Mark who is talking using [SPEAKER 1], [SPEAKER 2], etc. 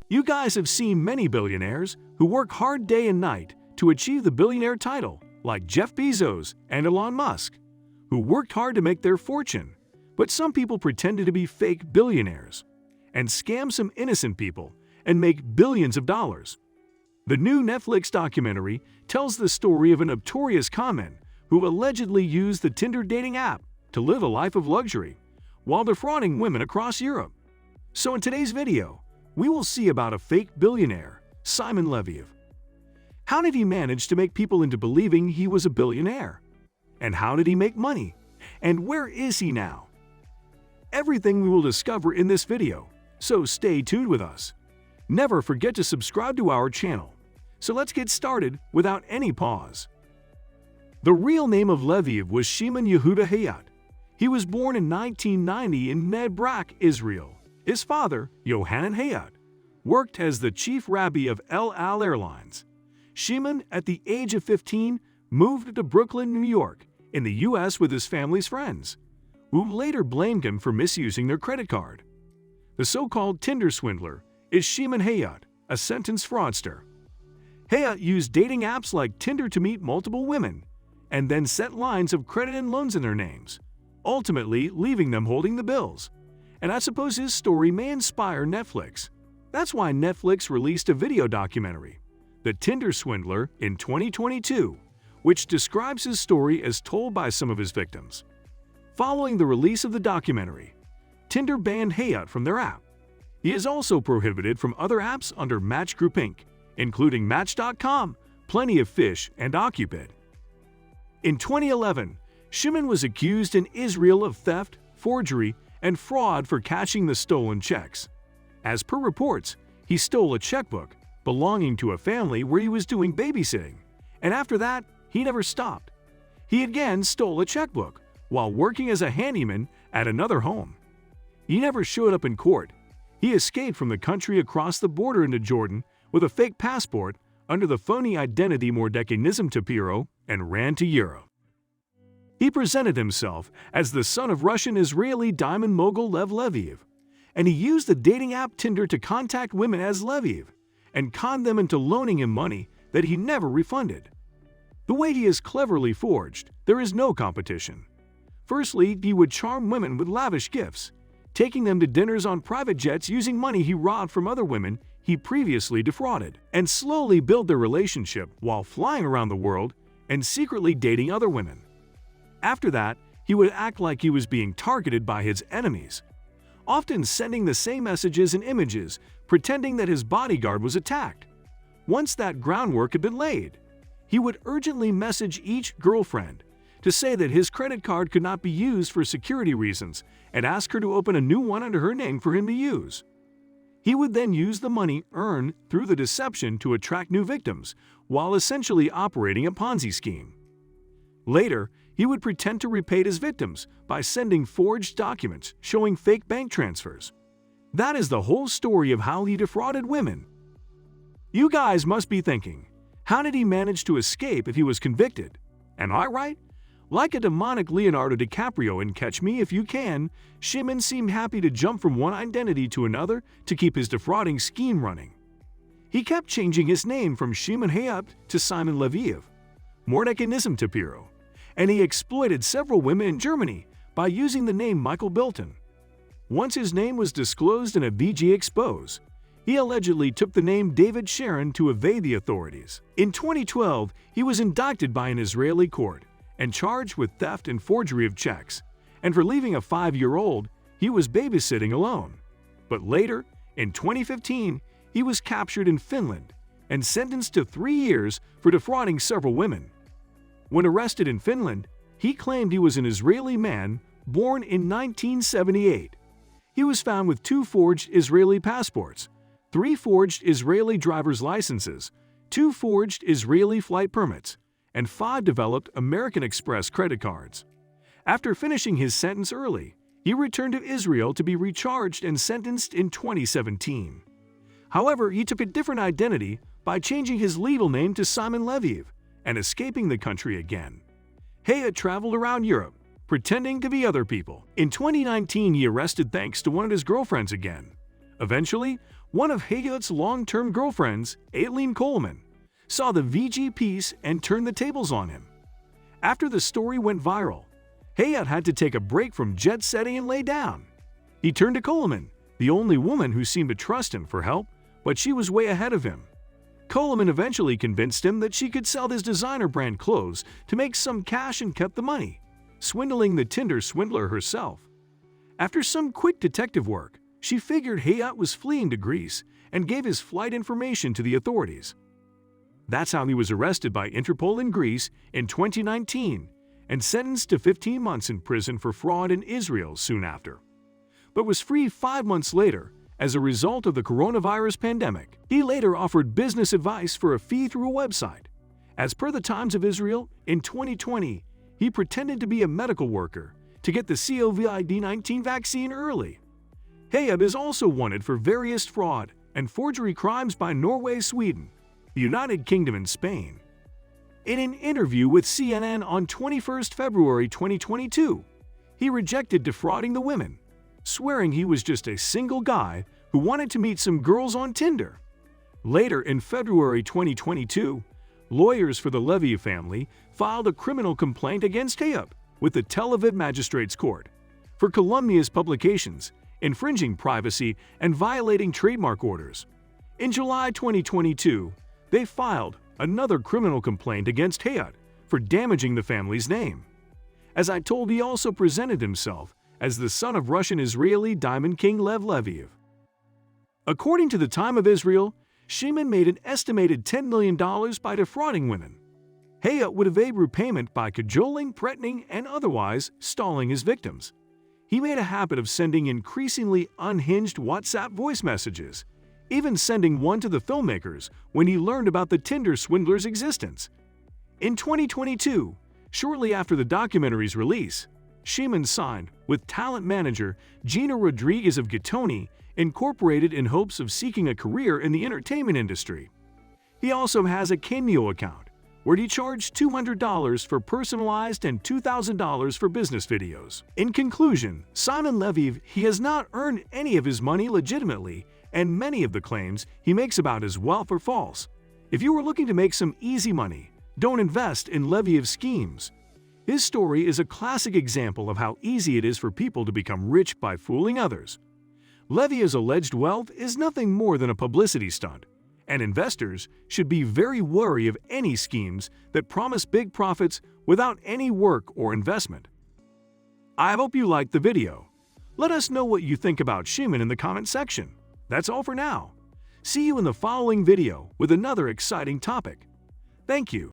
[SPEAKER 1] You guys have seen many billionaires who work hard day and night to achieve the billionaire title, like Jeff Bezos and Elon Musk, who worked hard to make their fortune. But some people pretended to be fake billionaires and scam some innocent people and make billions of dollars. The new Netflix documentary tells the story of a notorious conman who allegedly used the Tinder dating app to live a life of luxury while defrauding women across Europe. So in today's video, we will see about a fake billionaire, Simon Leviev. How did he manage to make people into believing he was a billionaire? And how did he make money? And where is he now? Everything we will discover in this video, so stay tuned with us. Never forget to subscribe to our channel. So let's get started without any pause. The real name of Leviev was Shimon Yehuda Hayat. He was born in 1990 in Bnei Brak, Israel. His father, Yohanan Hayat, worked as the chief rabbi of El Al Airlines. Shimon, at the age of 15, moved to Brooklyn, New York, in the U.S. with his family's friends, who later blamed him for misusing their credit card. The so-called Tinder swindler is Shimon Hayat, a sentenced fraudster. Hayat used dating apps like Tinder to meet multiple women and then set lines of credit and loans in their names, ultimately leaving them holding the bills. And I suppose his story may inspire Netflix. That's why Netflix released a video documentary, The Tinder Swindler, in 2022, which describes his story as told by some of his victims. Following the release of the documentary, Tinder banned Hayat from their app. He is also prohibited from other apps under Match Group Inc., including Match.com, Plenty of Fish, and Occupid. In 2011, Shimon was accused in Israel of theft, forgery, and fraud for cashing the stolen checks. As per reports, he stole a checkbook belonging to a family where he was doing babysitting, and after that, he never stopped. He again stole a checkbook while working as a handyman at another home. He never showed up in court. He escaped from the country across the border into Jordan with a fake passport under the phony identity Mordecai Nizam Tapiro and ran to Europe. He presented himself as the son of Russian-Israeli diamond mogul Lev Leviev, and he used the dating app Tinder to contact women as Leviev and conned them into loaning him money that he never refunded. The way he is cleverly forged, there is no competition. Firstly, he would charm women with lavish gifts, taking them to dinners on private jets using money he robbed from other women he previously defrauded, and slowly build their relationship while flying around the world and secretly dating other women. After that, he would act like he was being targeted by his enemies, often sending the same messages and images, pretending that his bodyguard was attacked. Once that groundwork had been laid, he would urgently message each girlfriend to say that his credit card could not be used for security reasons and ask her to open a new one under her name for him to use. He would then use the money earned through the deception to attract new victims, while essentially operating a Ponzi scheme. Later, he would pretend to repay his victims by sending forged documents showing fake bank transfers. That is the whole story of how he defrauded women. You guys must be thinking, how did he manage to escape if he was convicted? Am I right? Like a demonic Leonardo DiCaprio in Catch Me If You Can, Shimon seemed happy to jump from one identity to another to keep his defrauding scheme running. He kept changing his name from Shimon Hayat to Simon Leviev, Mordecai Nizam Tapiro, and he exploited several women in Germany by using the name Michael Bilton. Once his name was disclosed in a VG expose, he allegedly took the name David Sharon to evade the authorities. In 2012, he was indicted by an Israeli court and charged with theft and forgery of checks, and for leaving a 5-year-old he was babysitting alone. But later, in 2015, he was captured in Finland and sentenced to 3 years for defrauding several women. When arrested in Finland, he claimed he was an Israeli man born in 1978. He was found with 2 forged Israeli passports, 3 forged Israeli driver's licenses, 2 forged Israeli flight permits, and 5 developed American Express credit cards. After finishing his sentence early, he returned to Israel to be recharged and sentenced in 2017. However, he took a different identity by changing his legal name to Simon Leviev and escaping the country again. Hayat traveled around Europe, pretending to be other people. In 2019, he arrested thanks to one of his girlfriends again. Eventually, one of Hayat's long-term girlfriends, Aileen Coleman, saw the VG piece and turned the tables on him. After the story went viral, Hayat had to take a break from jet setting and lay down. He turned to Coleman, the only woman who seemed to trust him, for help, but she was way ahead of him. Coleman eventually convinced him that she could sell his designer brand clothes to make some cash and kept the money, swindling the Tinder swindler herself. After some quick detective work, she figured Hayat was fleeing to Greece and gave his flight information to the authorities. That's how he was arrested by Interpol in Greece in 2019 and sentenced to 15 months in prison for fraud in Israel soon after, but was free 5 months later as a result of the coronavirus pandemic. He later offered business advice for a fee through a website. As per the Times of Israel, in 2020, he pretended to be a medical worker to get the COVID-19 vaccine early. Hayat is also wanted for various fraud and forgery crimes by Norway, Sweden, the United Kingdom, and Spain. In an interview with CNN on 21 February 2022, he rejected defrauding the women, swearing he was just a single guy who wanted to meet some girls on Tinder. Later in February 2022, lawyers for the Leviev family filed a criminal complaint against Hayat with the Tel Aviv Magistrates Court for calumnious publications, infringing privacy, and violating trademark orders. In July 2022, they filed another criminal complaint against Hayat for damaging the family's name. As I told, he also presented himself as the son of Russian-Israeli diamond king Lev Leviev. According to the Time of Israel, Shimon made an estimated $10 million by defrauding women. Hayat would evade repayment by cajoling, threatening, and otherwise stalling his victims. He made a habit of sending increasingly unhinged WhatsApp voice messages, even sending one to the filmmakers when he learned about the Tinder swindler's existence. In 2022, shortly after the documentary's release, Shimon signed with talent manager Gina Rodriguez of Gitoni Incorporated in hopes of seeking a career in the entertainment industry. He also has a Cameo account, where he charged $200 for personalized and $2,000 for business videos. In conclusion, Simon Leviev, he has not earned any of his money legitimately, and many of the claims he makes about his wealth are false. If you are looking to make some easy money, don't invest in Leviev's schemes. His story is a classic example of how easy it is for people to become rich by fooling others. Leviev's alleged wealth is nothing more than a publicity stunt, and investors should be very wary of any schemes that promise big profits without any work or investment. I hope you liked the video. Let us know what you think about Shimon in the comment section. That's all for now. See you in the following video with another exciting topic. Thank you.